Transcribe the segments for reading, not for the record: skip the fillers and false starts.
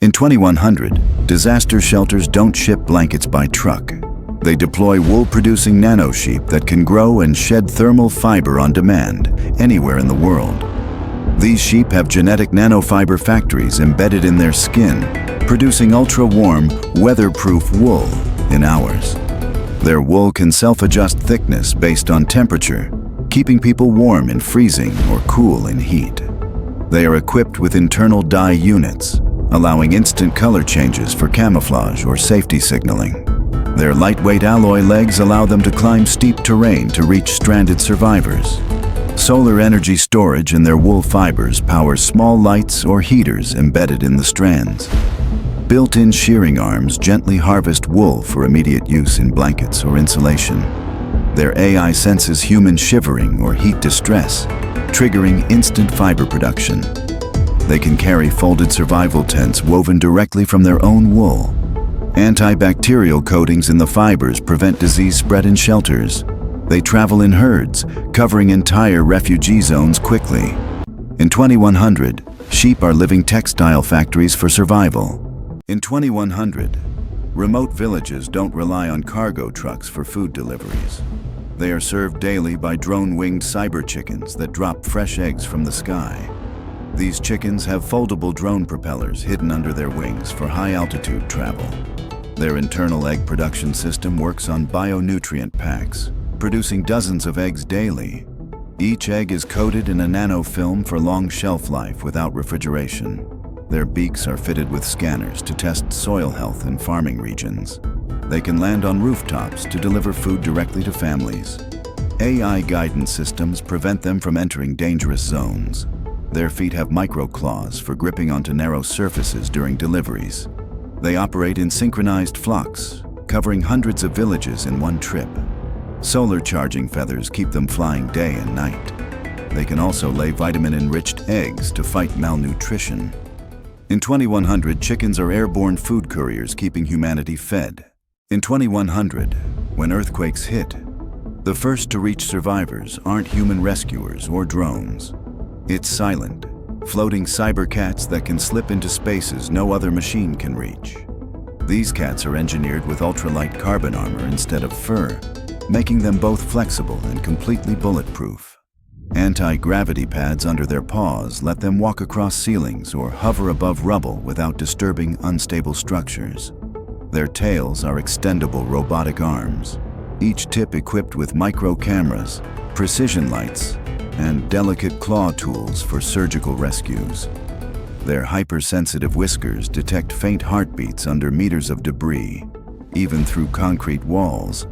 In 2100, disaster shelters don't ship blankets by truck. They deploy wool-producing nano-sheep that can grow and shed thermal fiber on demand anywhere in the world. These sheep have genetic nanofiber factories embedded in their skin, producing ultra-warm, weatherproof wool in hours. Their wool can self-adjust thickness based on temperature, keeping people warm in freezing or cool in heat. They are equipped with internal dye units, allowing instant color changes for camouflage or safety signaling. Their lightweight alloy legs allow them to climb steep terrain to reach stranded survivors. Solar energy storage in their wool fibers powers small lights or heaters embedded in the strands. Built-in shearing arms gently harvest wool for immediate use in blankets or insulation. Their AI senses human shivering or heat distress, triggering instant fiber production. They can carry folded survival tents woven directly from their own wool. Antibacterial coatings in the fibers prevent disease spread in shelters. They travel in herds, covering entire refugee zones quickly. In 2100, sheep are living textile factories for survival. In 2100, remote villages don't rely on cargo trucks for food deliveries. They are served daily by drone-winged cyber chickens that drop fresh eggs from the sky. These chickens have foldable drone propellers hidden under their wings for high-altitude travel. Their internal egg production system works on bionutrient packs, producing dozens of eggs daily. Each egg is coated in a nanofilm for long shelf life without refrigeration. Their beaks are fitted with scanners to test soil health in farming regions. They can land on rooftops to deliver food directly to families. AI guidance systems prevent them from entering dangerous zones. Their feet have micro-claws for gripping onto narrow surfaces during deliveries. They operate in synchronized flocks, covering hundreds of villages in one trip. Solar charging feathers keep them flying day and night. They can also lay vitamin-enriched eggs to fight malnutrition. In 2100, chickens are airborne food couriers keeping humanity fed. In 2100, when earthquakes hit, the first to reach survivors aren't human rescuers or drones. It's silent, floating cyber cats that can slip into spaces no other machine can reach. These cats are engineered with ultralight carbon armor instead of fur, making them both flexible and completely bulletproof. Anti-gravity pads under their paws let them walk across ceilings or hover above rubble without disturbing unstable structures. Their tails are extendable robotic arms, each tip equipped with micro-cameras, precision lights, and delicate claw tools for surgical rescues. Their hypersensitive whiskers detect faint heartbeats under meters of debris, even through concrete walls.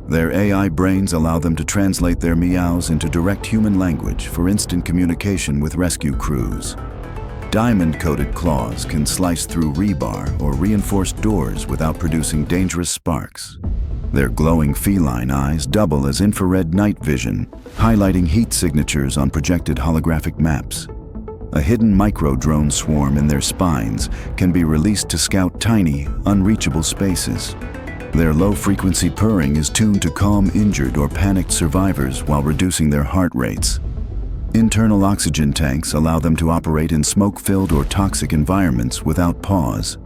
Their AI brains allow them to translate their meows into direct human language for instant communication with rescue crews. Diamond-coated claws can slice through rebar or reinforced doors without producing dangerous sparks. Their glowing feline eyes double as infrared night vision, highlighting heat signatures on projected holographic maps. A hidden micro-drone swarm in their spines can be released to scout tiny, unreachable spaces. Their low-frequency purring is tuned to calm injured or panicked survivors while reducing their heart rates. Internal oxygen tanks allow them to operate in smoke-filled or toxic environments without pause.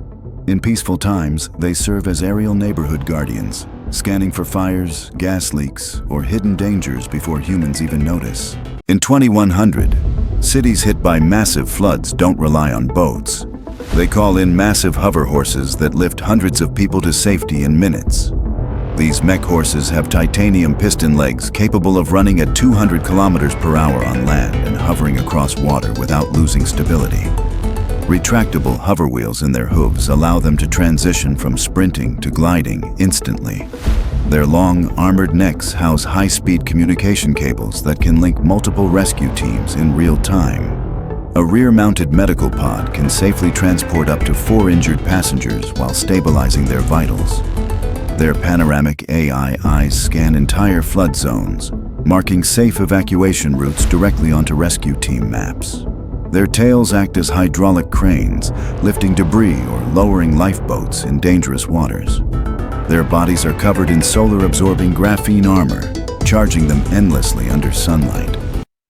In peaceful times, they serve as aerial neighborhood guardians, scanning for fires, gas leaks, or hidden dangers before humans even notice. In 2100, cities hit by massive floods don't rely on boats. They call in massive hover horses that lift hundreds of people to safety in minutes. These mech horses have titanium piston legs capable of running at 200 kilometers per hour on land and hovering across water without losing stability. Retractable hover wheels in their hooves allow them to transition from sprinting to gliding instantly. Their long, armored necks house high-speed communication cables that can link multiple rescue teams in real time. A rear-mounted medical pod can safely transport up to 4 injured passengers while stabilizing their vitals. Their panoramic AI eyes scan entire flood zones, marking safe evacuation routes directly onto rescue team maps. Their tails act as hydraulic cranes, lifting debris or lowering lifeboats in dangerous waters. Their bodies are covered in solar-absorbing graphene armor, charging them endlessly under sunlight.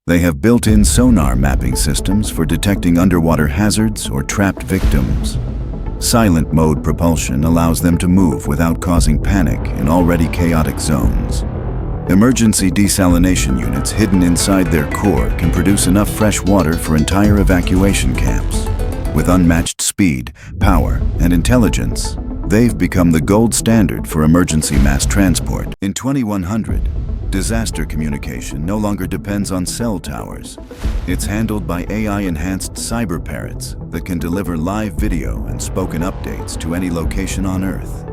They have built-in sonar mapping systems for detecting underwater hazards or trapped victims. Silent mode propulsion allows them to move without causing panic in already chaotic zones. Emergency desalination units hidden inside their core can produce enough fresh water for entire evacuation camps. With unmatched speed, power, and intelligence, they've become the gold standard for emergency mass transport. In 2100, disaster communication no longer depends on cell towers. It's handled by AI-enhanced cyber parrots that can deliver live video and spoken updates to any location on Earth.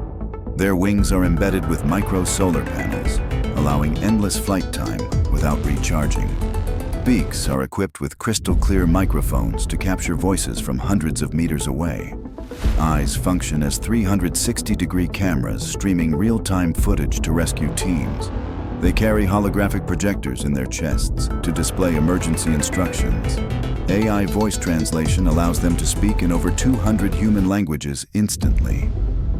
Their wings are embedded with micro solar panels, allowing endless flight time without recharging. Beaks are equipped with crystal-clear microphones to capture voices from hundreds of meters away. Eyes function as 360-degree cameras streaming real-time footage to rescue teams. They carry holographic projectors in their chests to display emergency instructions. AI voice translation allows them to speak in over 200 human languages instantly.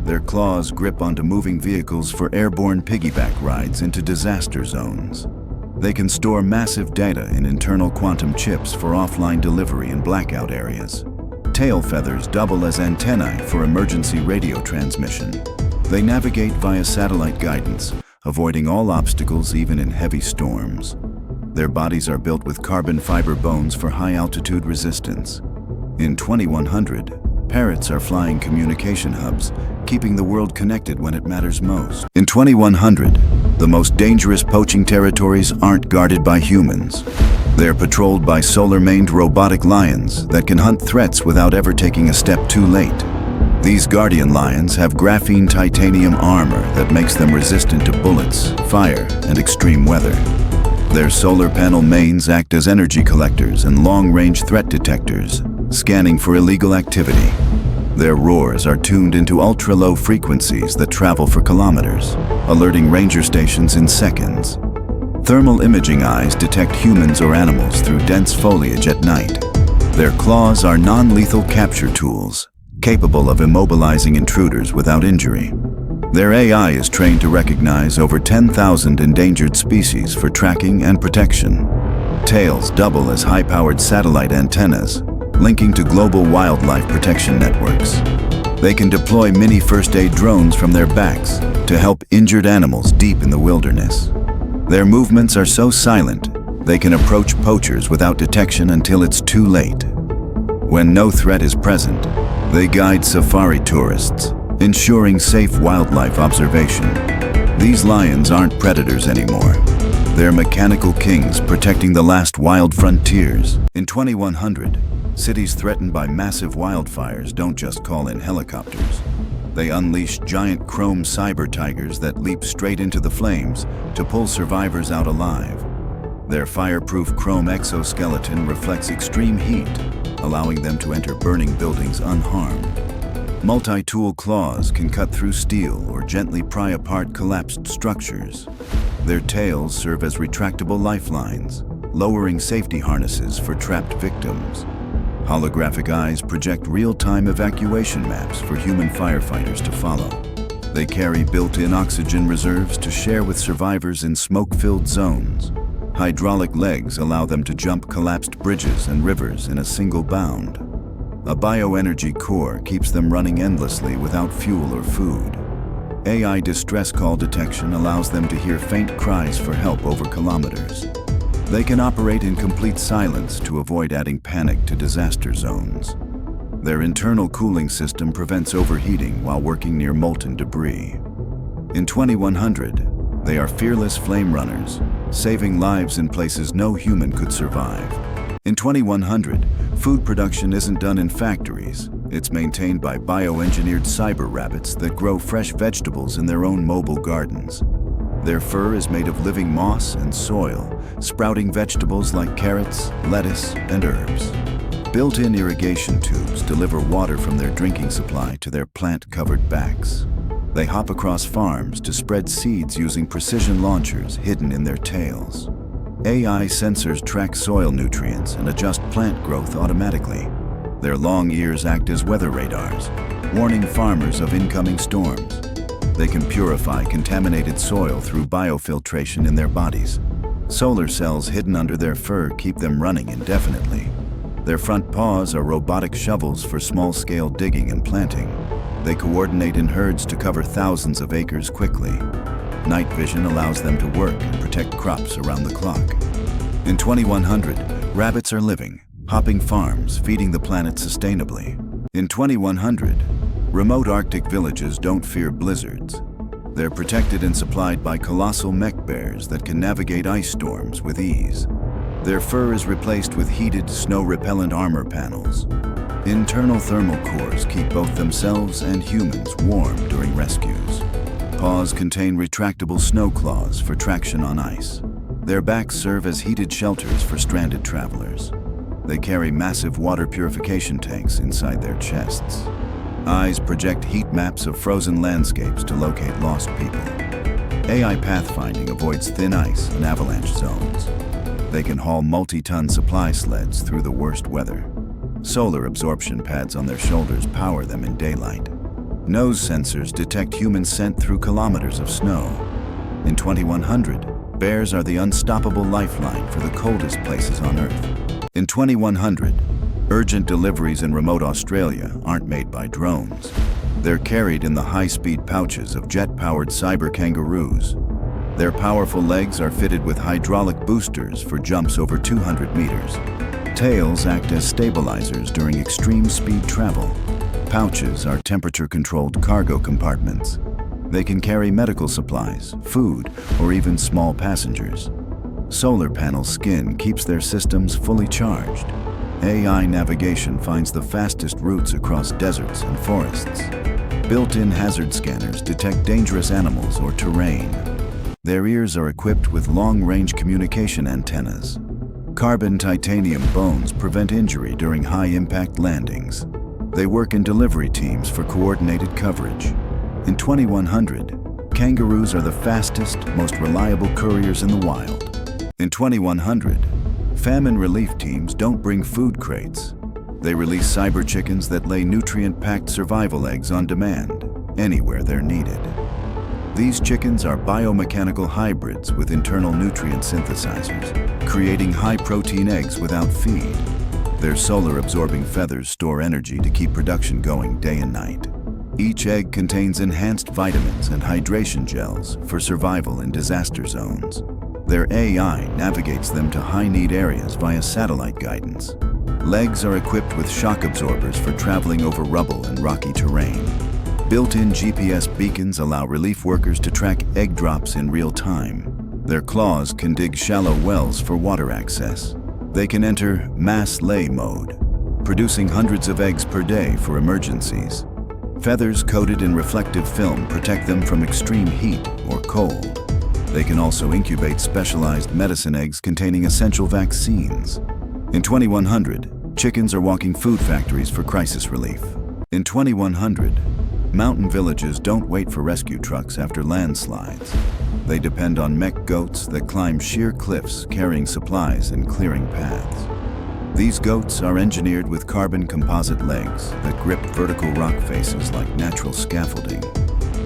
Their claws grip onto moving vehicles for airborne piggyback rides into disaster zones. They can store massive data in internal quantum chips for offline delivery in blackout areas. Tail feathers double as antennae for emergency radio transmission. They navigate via satellite guidance, avoiding all obstacles even in heavy storms. Their bodies are built with carbon fiber bones for high-altitude resistance. In 2100, parrots are flying communication hubs, keeping the world connected when it matters most. In 2100, the most dangerous poaching territories aren't guarded by humans. They're patrolled by solar-maned robotic lions that can hunt threats without ever taking a step too late. These guardian lions have graphene titanium armor that makes them resistant to bullets, fire, and extreme weather. Their solar panel mains act as energy collectors and long-range threat detectors, scanning for illegal activity. Their roars are tuned into ultra-low frequencies that travel for kilometers, alerting ranger stations in seconds. Thermal imaging eyes detect humans or animals through dense foliage at night. Their claws are non-lethal capture tools, capable of immobilizing intruders without injury. Their AI is trained to recognize over 10,000 endangered species for tracking and protection. Tails double as high-powered satellite antennas, linking to global wildlife protection networks. They can deploy mini first-aid drones from their backs to help injured animals deep in the wilderness. Their movements are so silent, they can approach poachers without detection until it's too late. When no threat is present, they guide safari tourists, ensuring safe wildlife observation. These lions aren't predators anymore. They're mechanical kings protecting the last wild frontiers. In 2100, cities threatened by massive wildfires don't just call in helicopters. They unleash giant chrome cyber tigers that leap straight into the flames to pull survivors out alive. Their fireproof chrome exoskeleton reflects extreme heat, allowing them to enter burning buildings unharmed. Multi-tool claws can cut through steel or gently pry apart collapsed structures. Their tails serve as retractable lifelines, lowering safety harnesses for trapped victims. Holographic eyes project real-time evacuation maps for human firefighters to follow. They carry built-in oxygen reserves to share with survivors in smoke-filled zones. Hydraulic legs allow them to jump collapsed bridges and rivers in a single bound. A bioenergy core keeps them running endlessly without fuel or food. AI distress call detection allows them to hear faint cries for help over kilometers. They can operate in complete silence to avoid adding panic to disaster zones. Their internal cooling system prevents overheating while working near molten debris. In 2100, they are fearless flame runners, saving lives in places no human could survive. In 2100, food production isn't done in factories. It's maintained by bioengineered cyber rabbits that grow fresh vegetables in their own mobile gardens. Their fur is made of living moss and soil, sprouting vegetables like carrots, lettuce, and herbs. Built-in irrigation tubes deliver water from their drinking supply to their plant-covered backs. They hop across farms to spread seeds using precision launchers hidden in their tails. AI sensors track soil nutrients and adjust plant growth automatically. Their long ears act as weather radars, warning farmers of incoming storms. They can purify contaminated soil through biofiltration in their bodies. Solar cells hidden under their fur keep them running indefinitely. Their front paws are robotic shovels for small-scale digging and planting. They coordinate in herds to cover thousands of acres quickly. Night vision allows them to work and protect crops around the clock. In 2100, rabbits are living, hopping farms, feeding the planet sustainably. In 2100, remote Arctic villages don't fear blizzards. They're protected and supplied by colossal mech bears that can navigate ice storms with ease. Their fur is replaced with heated, snow-repellent armor panels. Internal thermal cores keep both themselves and humans warm during rescues. Paws contain retractable snow claws for traction on ice. Their backs serve as heated shelters for stranded travelers. They carry massive water purification tanks inside their chests. Eyes project heat maps of frozen landscapes to locate lost people. AI pathfinding avoids thin ice and avalanche zones. They can haul multi-ton supply sleds through the worst weather. Solar absorption pads on their shoulders power them in daylight. Nose sensors detect human scent through kilometers of snow. In 2100, bears are the unstoppable lifeline for the coldest places on Earth. In 2100, urgent deliveries in remote Australia aren't made by drones. They're carried in the high-speed pouches of jet-powered cyber kangaroos. Their powerful legs are fitted with hydraulic boosters for jumps over 200 meters. Tails act as stabilizers during extreme speed travel. Pouches are temperature-controlled cargo compartments. They can carry medical supplies, food, or even small passengers. Solar panel skin keeps their systems fully charged. AI navigation finds the fastest routes across deserts and forests. Built-in hazard scanners detect dangerous animals or terrain. Their ears are equipped with long-range communication antennas. Carbon titanium bones prevent injury during high-impact landings. They work in delivery teams for coordinated coverage. In 2100, kangaroos are the fastest, most reliable couriers in the wild. In 2100, famine relief teams don't bring food crates. They release cyber chickens that lay nutrient-packed survival eggs on demand, anywhere they're needed. These chickens are biomechanical hybrids with internal nutrient synthesizers, creating high-protein eggs without feed. Their solar-absorbing feathers store energy to keep production going day and night. Each egg contains enhanced vitamins and hydration gels for survival in disaster zones. Their AI navigates them to high-need areas via satellite guidance. Legs are equipped with shock absorbers for traveling over rubble and rocky terrain. Built-in GPS beacons allow relief workers to track egg drops in real time. Their claws can dig shallow wells for water access. They can enter mass lay mode, producing hundreds of eggs per day for emergencies. Feathers coated in reflective film protect them from extreme heat or cold. They can also incubate specialized medicine eggs containing essential vaccines. In 2100, chickens are walking food factories for crisis relief. In 2100, mountain villages don't wait for rescue trucks after landslides. They depend on mech goats that climb sheer cliffs carrying supplies and clearing paths. These goats are engineered with carbon composite legs that grip vertical rock faces like natural scaffolding.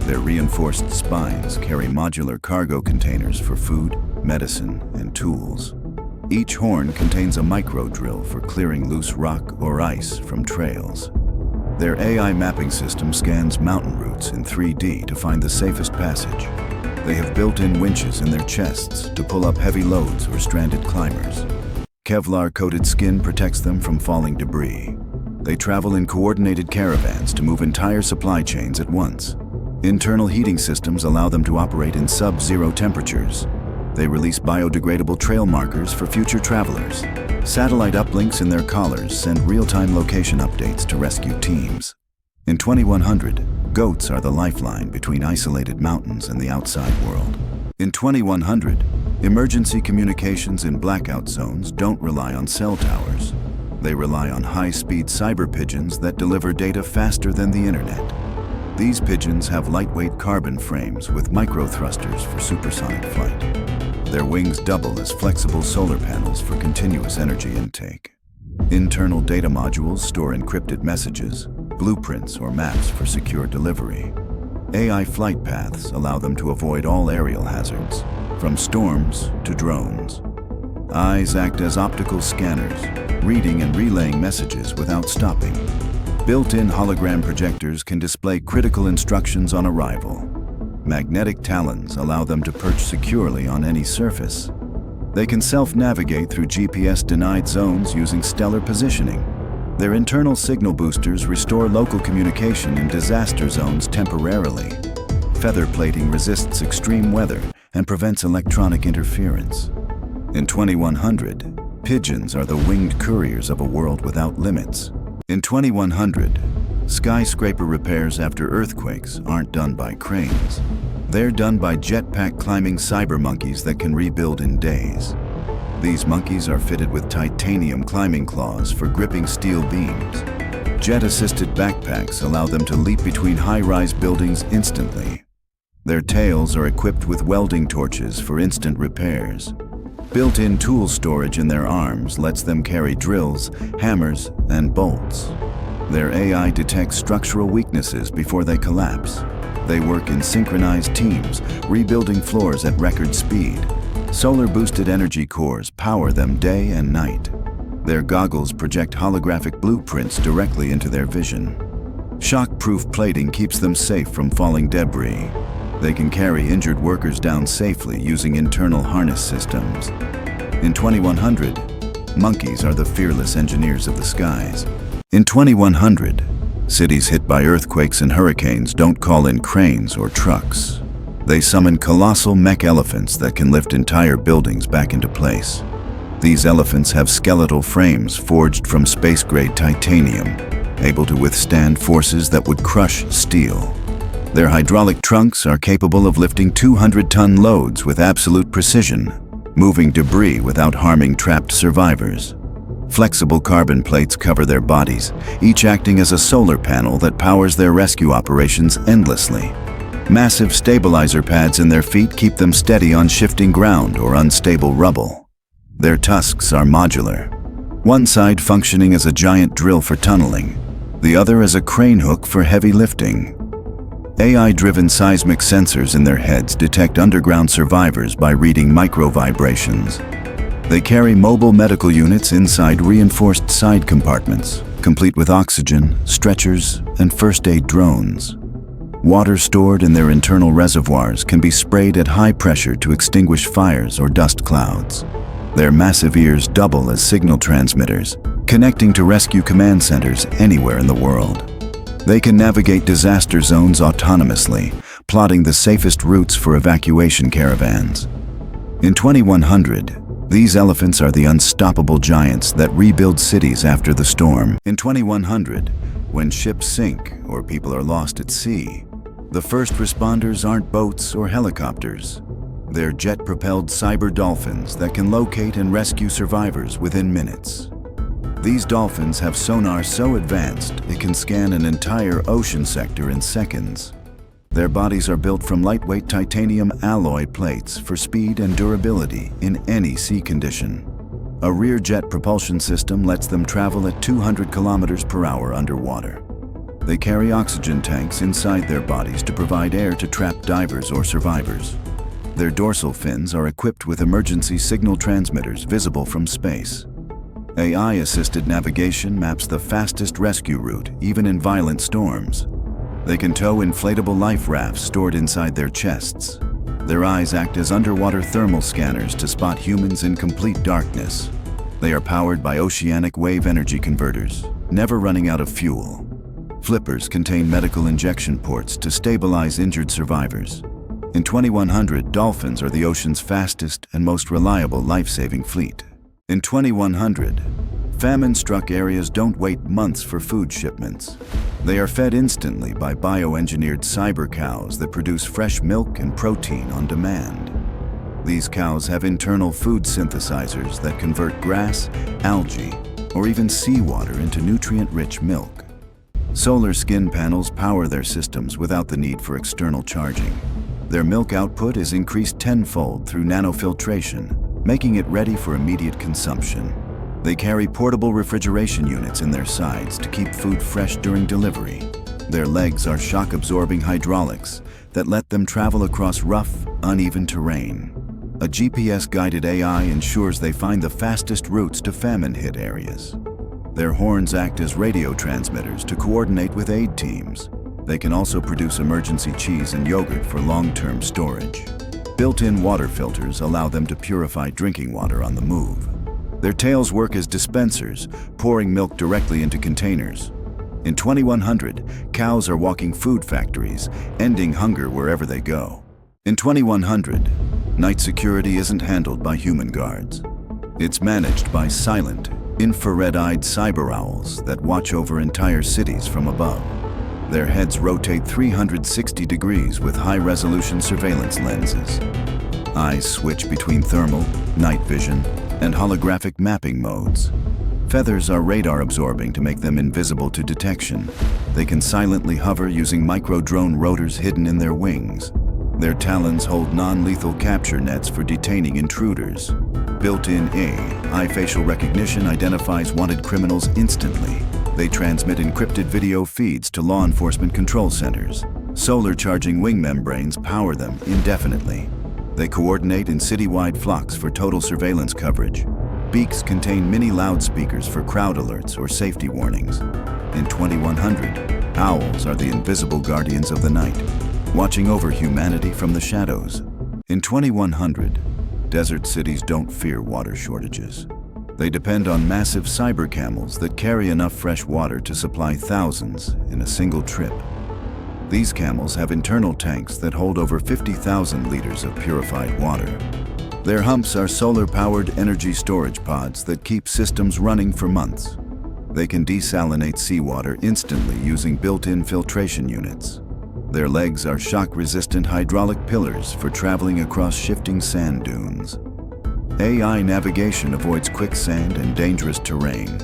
Their reinforced spines carry modular cargo containers for food, medicine, and tools. Each horn contains a micro drill for clearing loose rock or ice from trails. Their AI mapping system scans mountain routes in 3D to find the safest passage. They have built-in winches in their chests to pull up heavy loads or stranded climbers. Kevlar-coated skin protects them from falling debris. They travel in coordinated caravans to move entire supply chains at once. Internal heating systems allow them to operate in sub-zero temperatures. They release biodegradable trail markers for future travelers. Satellite uplinks in their collars send real-time location updates to rescue teams. In 2100, goats are the lifeline between isolated mountains and the outside world. In 2100, emergency communications in blackout zones don't rely on cell towers. They rely on high-speed cyber pigeons that deliver data faster than the internet. These pigeons have lightweight carbon frames with micro-thrusters for supersonic flight. Their wings double as flexible solar panels for continuous energy intake. Internal data modules store encrypted messages, blueprints, or maps for secure delivery. AI flight paths allow them to avoid all aerial hazards, from storms to drones. Eyes act as optical scanners, reading and relaying messages without stopping. Built-in hologram projectors can display critical instructions on arrival. Magnetic talons allow them to perch securely on any surface. They can self-navigate through GPS-denied zones using stellar positioning. Their internal signal boosters restore local communication in disaster zones temporarily. Feather plating resists extreme weather and prevents electronic interference. In 2100, pigeons are the winged couriers of a world without limits. In 2100, skyscraper repairs after earthquakes aren't done by cranes. They're done by jetpack climbing cyber monkeys that can rebuild in days. These monkeys are fitted with titanium climbing claws for gripping steel beams. Jet-assisted backpacks allow them to leap between high-rise buildings instantly. Their tails are equipped with welding torches for instant repairs. Built-in tool storage in their arms lets them carry drills, hammers, and bolts. Their AI detects structural weaknesses before they collapse. They work in synchronized teams, rebuilding floors at record speed. Solar-boosted energy cores power them day and night. Their goggles project holographic blueprints directly into their vision. Shock-proof plating keeps them safe from falling debris. They can carry injured workers down safely using internal harness systems. In 2100, monkeys are the fearless engineers of the skies. In 2100, cities hit by earthquakes and hurricanes don't call in cranes or trucks. They summon colossal mech elephants that can lift entire buildings back into place. These elephants have skeletal frames forged from space-grade titanium, able to withstand forces that would crush steel. Their hydraulic trunks are capable of lifting 200-ton loads with absolute precision, moving debris without harming trapped survivors. Flexible carbon plates cover their bodies, each acting as a solar panel that powers their rescue operations endlessly. Massive stabilizer pads in their feet keep them steady on shifting ground or unstable rubble. Their tusks are modular, one side functioning as a giant drill for tunneling, the other as a crane hook for heavy lifting. AI-driven seismic sensors in their heads detect underground survivors by reading micro-vibrations. They carry mobile medical units inside reinforced side compartments, complete with oxygen, stretchers, and first-aid drones. Water stored in their internal reservoirs can be sprayed at high pressure to extinguish fires or dust clouds. Their massive ears double as signal transmitters, connecting to rescue command centers anywhere in the world. They can navigate disaster zones autonomously, plotting the safest routes for evacuation caravans. In 2100, these elephants are the unstoppable giants that rebuild cities after the storm. In 2100, when ships sink or people are lost at sea, the first responders aren't boats or helicopters. They're jet-propelled cyber dolphins that can locate and rescue survivors within minutes. These dolphins have sonar so advanced it can scan an entire ocean sector in seconds. Their bodies are built from lightweight titanium alloy plates for speed and durability in any sea condition. A rear jet propulsion system lets them travel at 200 kilometers per hour underwater. They carry oxygen tanks inside their bodies to provide air to trapped divers or survivors. Their dorsal fins are equipped with emergency signal transmitters visible from space. AI-assisted navigation maps the fastest rescue route, even in violent storms. They can tow inflatable life rafts stored inside their chests. Their eyes act as underwater thermal scanners to spot humans in complete darkness. They are powered by oceanic wave energy converters, never running out of fuel. Flippers contain medical injection ports to stabilize injured survivors. In 2100, dolphins are the ocean's fastest and most reliable life-saving fleet. In 2100, famine-struck areas don't wait months for food shipments. They are fed instantly by bioengineered cyber cows that produce fresh milk and protein on demand. These cows have internal food synthesizers that convert grass, algae, or even seawater into nutrient-rich milk. Solar skin panels power their systems without the need for external charging. Their milk output is increased tenfold through nanofiltration, making it ready for immediate consumption. They carry portable refrigeration units in their sides to keep food fresh during delivery. Their legs are shock-absorbing hydraulics that let them travel across rough, uneven terrain. A GPS-guided AI ensures they find the fastest routes to famine-hit areas. Their horns act as radio transmitters to coordinate with aid teams. They can also produce emergency cheese and yogurt for long-term storage. Built-in water filters allow them to purify drinking water on the move. Their tails work as dispensers, pouring milk directly into containers. In 2100, cows are walking food factories, ending hunger wherever they go. In 2100, night security isn't handled by human guards. It's managed by silent, infrared-eyed cyber owls that watch over entire cities from above. Their heads rotate 360 degrees with high-resolution surveillance lenses. Eyes switch between thermal, night vision, and holographic mapping modes. Feathers are radar-absorbing to make them invisible to detection. They can silently hover using micro-drone rotors hidden in their wings. Their talons hold non-lethal capture nets for detaining intruders. Built-in AI facial recognition identifies wanted criminals instantly. They transmit encrypted video feeds to law enforcement control centers. Solar charging wing membranes power them indefinitely. They coordinate in citywide flocks for total surveillance coverage. Beaks contain mini loudspeakers for crowd alerts or safety warnings. In 2100, owls are the invisible guardians of the night, watching over humanity from the shadows. In 2100, desert cities don't fear water shortages. They depend on massive cyber camels that carry enough fresh water to supply thousands in a single trip. These camels have internal tanks that hold over 50,000 liters of purified water. Their humps are solar-powered energy storage pods that keep systems running for months. They can desalinate seawater instantly using built-in filtration units. Their legs are shock-resistant hydraulic pillars for traveling across shifting sand dunes. AI navigation avoids quicksand and dangerous terrain.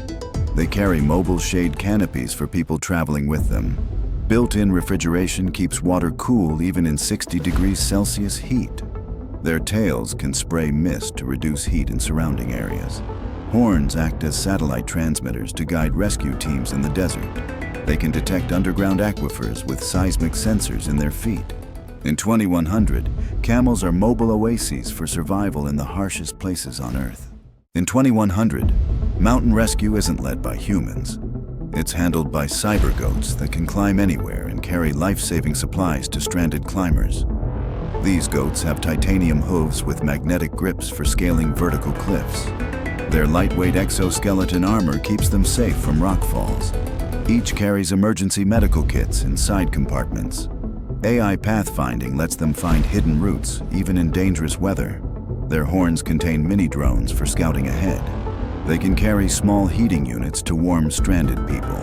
They carry mobile shade canopies for people traveling with them. Built-in refrigeration keeps water cool even in 60 degrees Celsius heat. Their tails can spray mist to reduce heat in surrounding areas. Horns act as satellite transmitters to guide rescue teams in the desert. They can detect underground aquifers with seismic sensors in their feet. In 2100, camels are mobile oases for survival in the harshest places on Earth. In 2100, mountain rescue isn't led by humans. It's handled by cyber goats that can climb anywhere and carry life-saving supplies to stranded climbers. These goats have titanium hooves with magnetic grips for scaling vertical cliffs. Their lightweight exoskeleton armor keeps them safe from rock falls. Each carries emergency medical kits in side compartments. AI pathfinding lets them find hidden routes, even in dangerous weather. Their horns contain mini-drones for scouting ahead. They can carry small heating units to warm stranded people.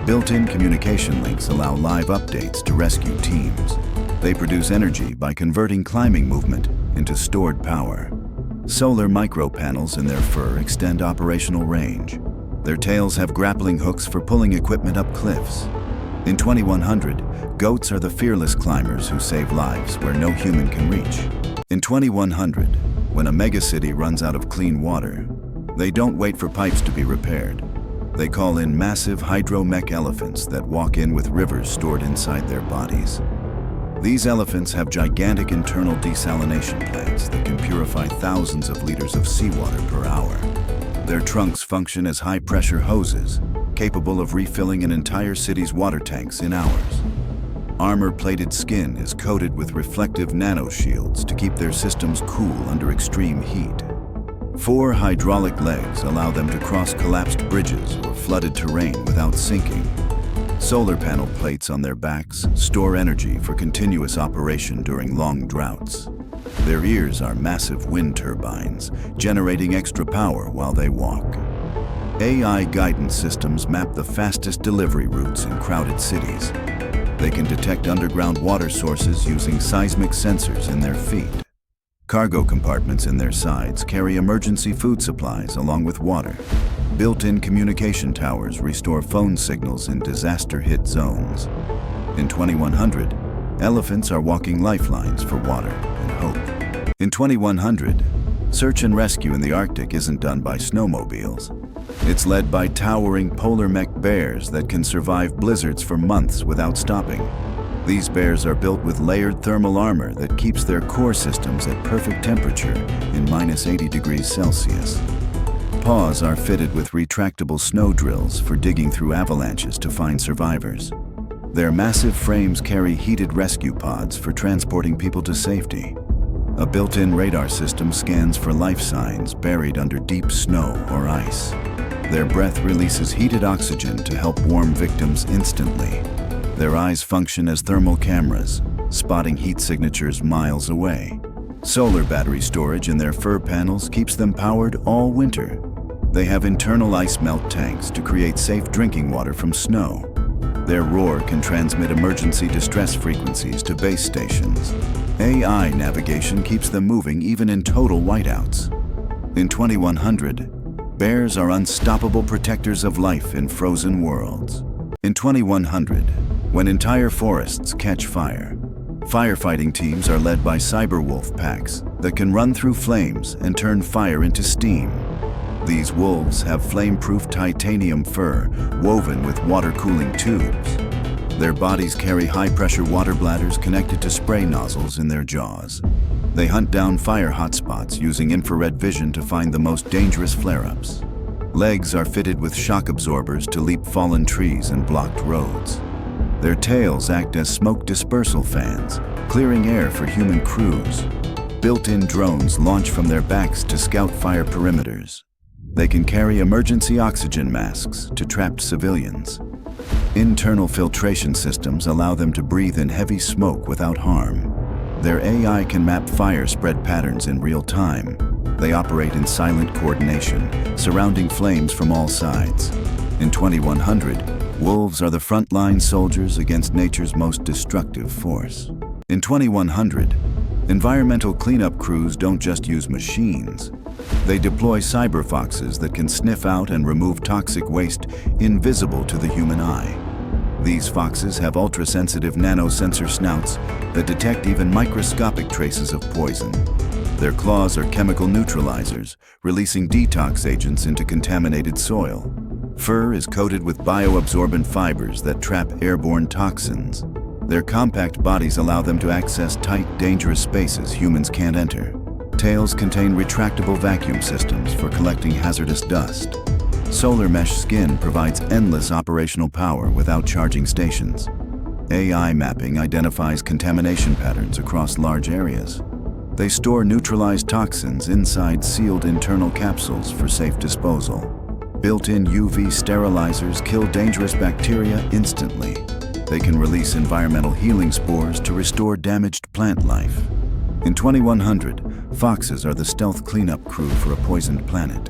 Built-in communication links allow live updates to rescue teams. They produce energy by converting climbing movement into stored power. Solar micropanels in their fur extend operational range. Their tails have grappling hooks for pulling equipment up cliffs. In 2100, goats are the fearless climbers who save lives where no human can reach. In 2100, when a megacity runs out of clean water, they don't wait for pipes to be repaired. They call in massive hydro-mech elephants that walk in with rivers stored inside their bodies. These elephants have gigantic internal desalination plants that can purify thousands of liters of seawater per hour. Their trunks function as high-pressure hoses, capable of refilling an entire city's water tanks in hours. Armor-plated skin is coated with reflective nanoshields to keep their systems cool under extreme heat. 4 hydraulic legs allow them to cross collapsed bridges or flooded terrain without sinking. Solar panel plates on their backs store energy for continuous operation during long droughts. Their ears are massive wind turbines, generating extra power while they walk. AI guidance systems map the fastest delivery routes in crowded cities. They can detect underground water sources using seismic sensors in their feet. Cargo compartments in their sides carry emergency food supplies along with water. Built-in communication towers restore phone signals in disaster-hit zones. In 2100, elephants are walking lifelines for water and hope. In 2100, search and rescue in the Arctic isn't done by snowmobiles. It's led by towering polar mech bears that can survive blizzards for months without stopping. These bears are built with layered thermal armor that keeps their core systems at perfect temperature in -80 degrees Celsius. Paws are fitted with retractable snow drills for digging through avalanches to find survivors. Their massive frames carry heated rescue pods for transporting people to safety. A built-in radar system scans for life signs buried under deep snow or ice. Their breath releases heated oxygen to help warm victims instantly. Their eyes function as thermal cameras, spotting heat signatures miles away. Solar battery storage in their fur panels keeps them powered all winter. They have internal ice melt tanks to create safe drinking water from snow. Their roar can transmit emergency distress frequencies to base stations. AI navigation keeps them moving even in total whiteouts. In 2100, bears are unstoppable protectors of life in frozen worlds. In 2100, when entire forests catch fire, firefighting teams are led by cyberwolf packs that can run through flames and turn fire into steam. These wolves have flame-proof titanium fur woven with water-cooling tubes. Their bodies carry high-pressure water bladders connected to spray nozzles in their jaws. They hunt down fire hotspots using infrared vision to find the most dangerous flare-ups. Legs are fitted with shock absorbers to leap fallen trees and blocked roads. Their tails act as smoke dispersal fans, clearing air for human crews. Built-in drones launch from their backs to scout fire perimeters. They can carry emergency oxygen masks to trapped civilians. Internal filtration systems allow them to breathe in heavy smoke without harm. Their AI can map fire spread patterns in real time. They operate in silent coordination, surrounding flames from all sides. In 2100, wolves are the frontline soldiers against nature's most destructive force. In 2100, environmental cleanup crews don't just use machines. They deploy cyber foxes that can sniff out and remove toxic waste invisible to the human eye. These foxes have ultra-sensitive nanosensor snouts that detect even microscopic traces of poison. Their claws are chemical neutralizers, releasing detox agents into contaminated soil. Fur is coated with bioabsorbent fibers that trap airborne toxins. Their compact bodies allow them to access tight, dangerous spaces humans can't enter. Tails contain retractable vacuum systems for collecting hazardous dust. Solar mesh skin provides endless operational power without charging stations. AI mapping identifies contamination patterns across large areas. They store neutralized toxins inside sealed internal capsules for safe disposal. Built-in UV sterilizers kill dangerous bacteria instantly. They can release environmental healing spores to restore damaged plant life. In 2100, foxes are the stealth cleanup crew for a poisoned planet.